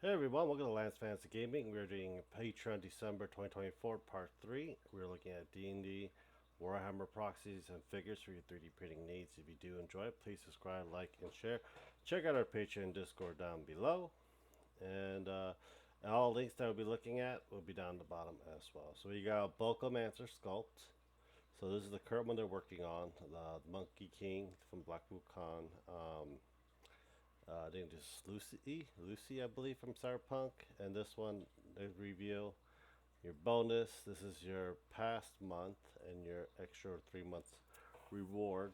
Hey everyone, welcome to Lance Fantasy Gaming. We're doing Patreon December 2024 Part 3. We're looking at D&D, Warhammer proxies, and figures for your 3D printing needs. If you do enjoy it, please subscribe, like, and share. Check out our Patreon Discord down below. And all links that we'll be looking at will be down the bottom as well. So we got Bulkomancer Sculpt. So this is the current one they're working on. The Monkey King from Black Wukong. I think this is Lucy, I believe, from Cyberpunk. And this one, the review, your bonus. This is your past month and your extra 3 months reward.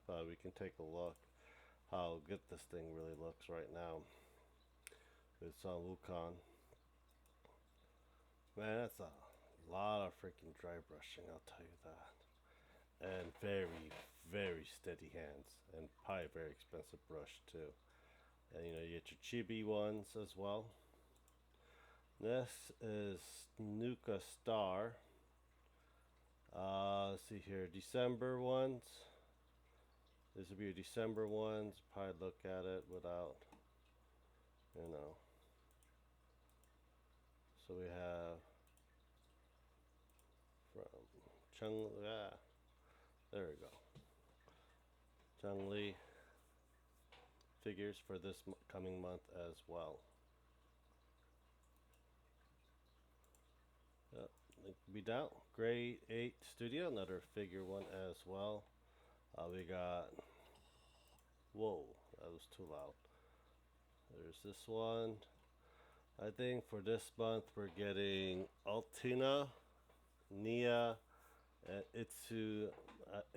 We can take a look how good this thing really looks right now. It's on Wukong. Man, that's a lot of freaking dry brushing, I'll tell you that. And very, very steady hands. And probably a very expensive brush, too. And you get your chibi ones as well. This is Nuka Star. Let's see here, December ones. This will be your December ones. Probably look at it without, you know. So we have from there we go. Chung Lee figures for this coming month as well. Yep, link will be down. Grade 8 Studio, another figure one as well. We got, whoa, that was too loud. There's this one. I think for this month we're getting Altina, Nia, and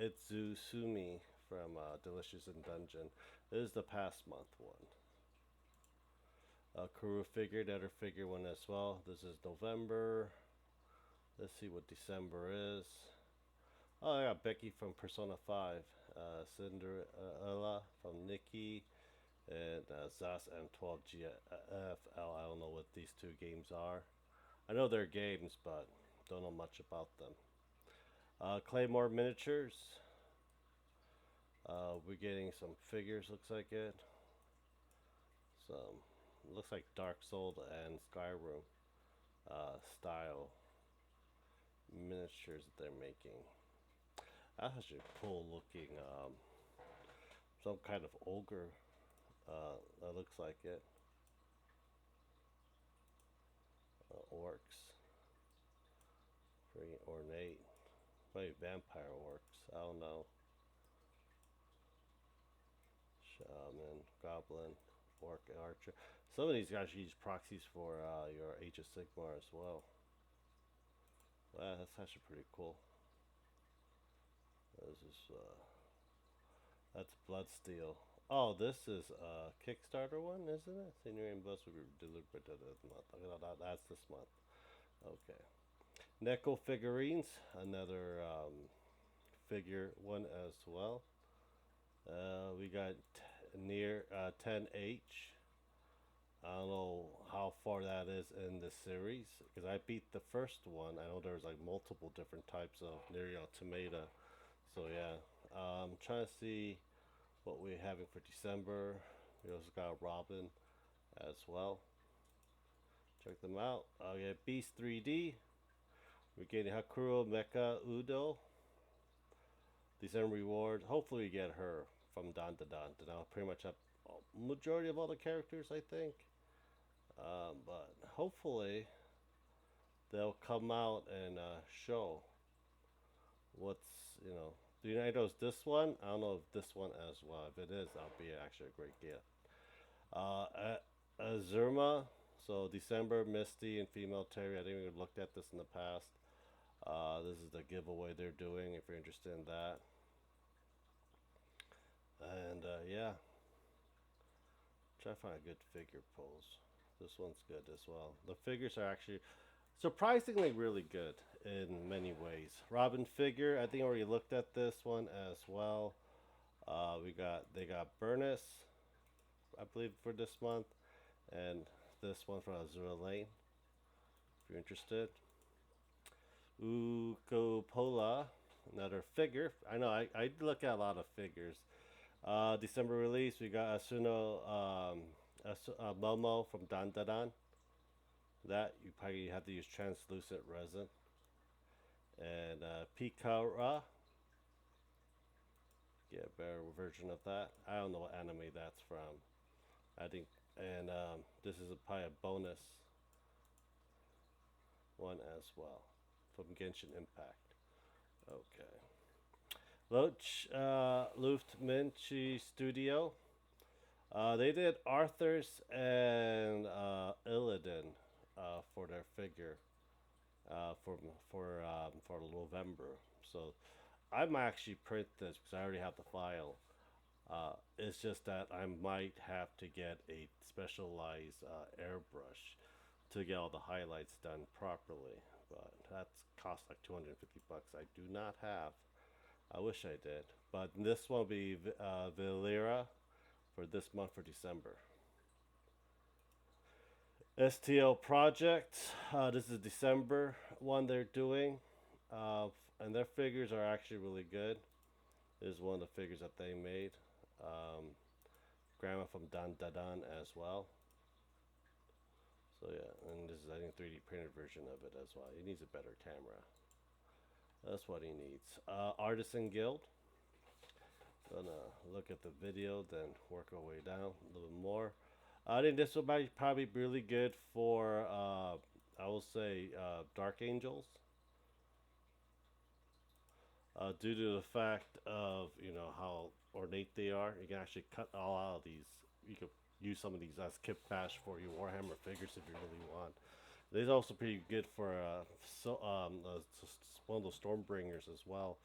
Itsusumi from Delicious in Dungeon. This is the past month one. Kuru figure, another figure one as well. This is November. Let's see what December is. Oh, I got Becky from Persona 5, Cinderella from Nikki, and Zas M12GFL. I don't know what these two games are. I know they're games, but don't know much about them. Claymore Miniatures. We're getting some figures, looks like it. Some, looks like Dark Souls and Skyrim style miniatures that they're making. That's actually cool looking. Some kind of ogre. That looks like it. Orcs. Very ornate. Maybe vampire orcs. I don't know. Shaman, goblin, orc, and archer. Some of these guys use proxies for your Age of Sigmar as well. Wow, that's actually pretty cool. This is that's Bloodsteel. Oh, this is a Kickstarter one, isn't it? Senior Bus will be delivered this month. That's this month. Okay. Neko figurines, another figure one as well. We got near 10H. I don't know how far that is in the series because I beat the first one. I know there's like multiple different types of Near Automata. So yeah, I'm trying to see what we're having for December. We also got Robin as well. Check them out. Yeah, Beast 3D. We're getting Hakuro Mecha Udo. December reward. Hopefully we get her from Don to Don. I'll pretty much have majority of all the characters, I think. But hopefully they'll come out and show what's, the Unidos this one. I don't know if this one as well. If it is, that'll be actually a great gift. Azurma. So December, Misty, and Female Terry. I think we've looked at this in the past. This is the giveaway they're doing if you're interested in that. And yeah, try to find a good figure pose. This one's good as well. The figures are actually surprisingly really good in many ways. Robin figure, I think I already looked at this one as well. They got Burnus, I believe, for this month, and this one from Azura Lane. If you're interested. Ukopola, another figure. I know I look at a lot of figures. December release, we got Asuno Momo from Dan Dan. That you probably have to use translucent resin. And Pikara, get a better version of that. I don't know what anime that's from. I think, and this is probably a bonus one as well from Genshin Impact. Okay. Luft Minchi Studio. They did Arthur's and Illidan for their figure for for November. So I might actually print this because I already have the file. It's just that I might have to get a specialized airbrush to get all the highlights done properly. But that's cost like 250 bucks. I do not have. I wish I did. But this one will be Valera for this month for December. STL project. This is December one they're doing, and their figures are actually really good. This is one of the figures that they made. Um, Grandma from Dan Dadan as well. So yeah, and this is I think 3D printed version of it as well. He needs a better camera. That's what he needs. Artisan Guild. Gonna look at the video, then work our way down a little more. I think this will be probably really good for I will say Dark Angels, due to the fact of how ornate they are. You can actually cut all out of these. You can use some of these as kit bash for your Warhammer figures if you really want. These also pretty good for one of those Stormbringers as well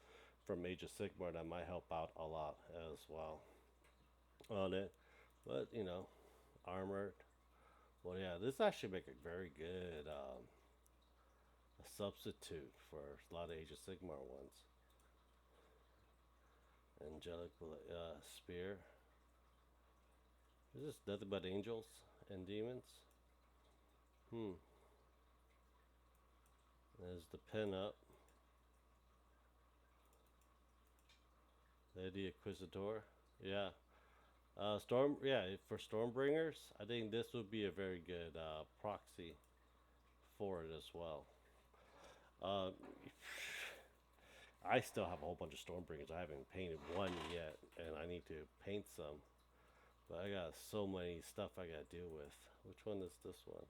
from Age of Sigmar that might help out a lot as well on it. But armored. Well, yeah, this actually make a very good a substitute for a lot of Age of Sigmar ones. Angelic spear. Is this nothing but angels and demons? Hmm. There's the pin up. Lady Inquisitor. Yeah. Storm. Yeah, for Stormbringers, I think this would be a very good proxy for it as well. Uh, I still have a whole bunch of Stormbringers. I haven't painted one yet, and I need to paint some. But I got so many stuff I got to deal with. Which one is this one?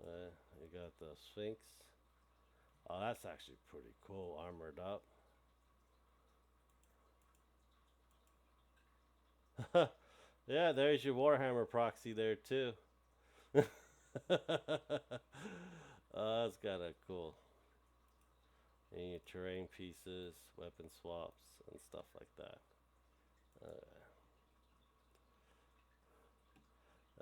You got the Sphinx. Oh, that's actually pretty cool. Armored up. Yeah, there's your Warhammer proxy there too. That's kind of cool. And your terrain pieces, weapon swaps, and stuff like that. Uh,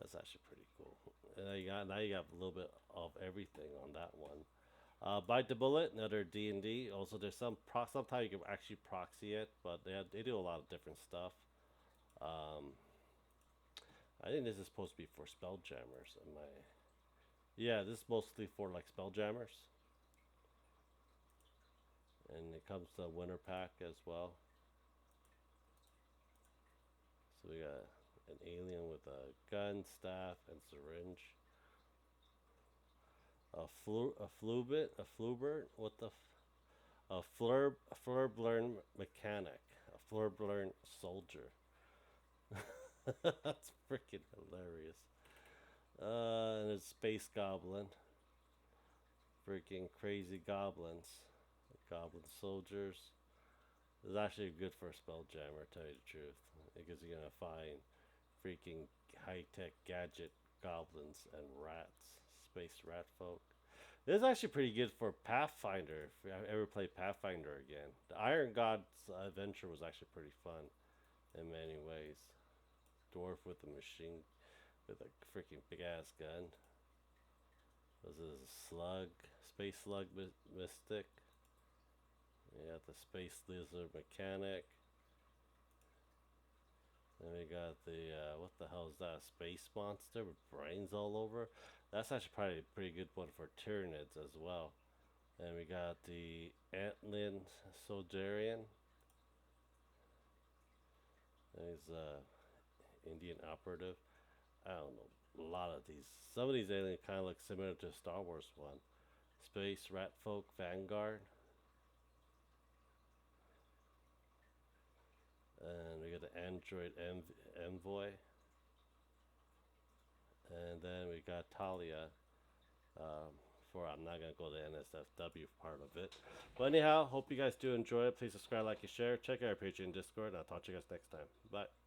that's actually pretty cool. And now you got a little bit of everything on that one. Bite the Bullet, another D&D. Also, there's sometimes you can actually proxy it, but they do a lot of different stuff. Um, I think this is supposed to be for spelljammers. Am I? Yeah, this is mostly for like spelljammers, and it comes to a winter pack as well. So we got an alien with a gun, staff, and syringe. A flubit, a flubert. What the? A flurblern mechanic, a flurblern soldier. That's freaking hilarious. And it's space goblin, freaking crazy goblins, goblin soldiers. It's actually good for a spelljammer, tell you the truth, because you're gonna find freaking high tech gadget goblins and rats, space rat folk. This is actually pretty good for Pathfinder. If I ever play Pathfinder again, the Iron God's adventure was actually pretty fun in many ways. Dwarf with a machine with a freaking big ass gun. This is a slug, space slug mystic. You got the space lizard mechanic. Then we got the what the hell is that? Space monster with brains all over. That's actually probably a pretty good one for Tyranids as well. And we got the Antlin Soldierian. He's Indian operative. I don't know, a lot of these. Some of these aliens kind of look similar to Star Wars one. Space Rat Folk Vanguard, and we got the Android Envoy, and then we got Talia. Um, for I'm not gonna go to the NSFW part of it, but anyhow, hope you guys do enjoy it. Please subscribe, like, and share. Check out our Patreon, Discord, and I'll talk to you guys next time. Bye.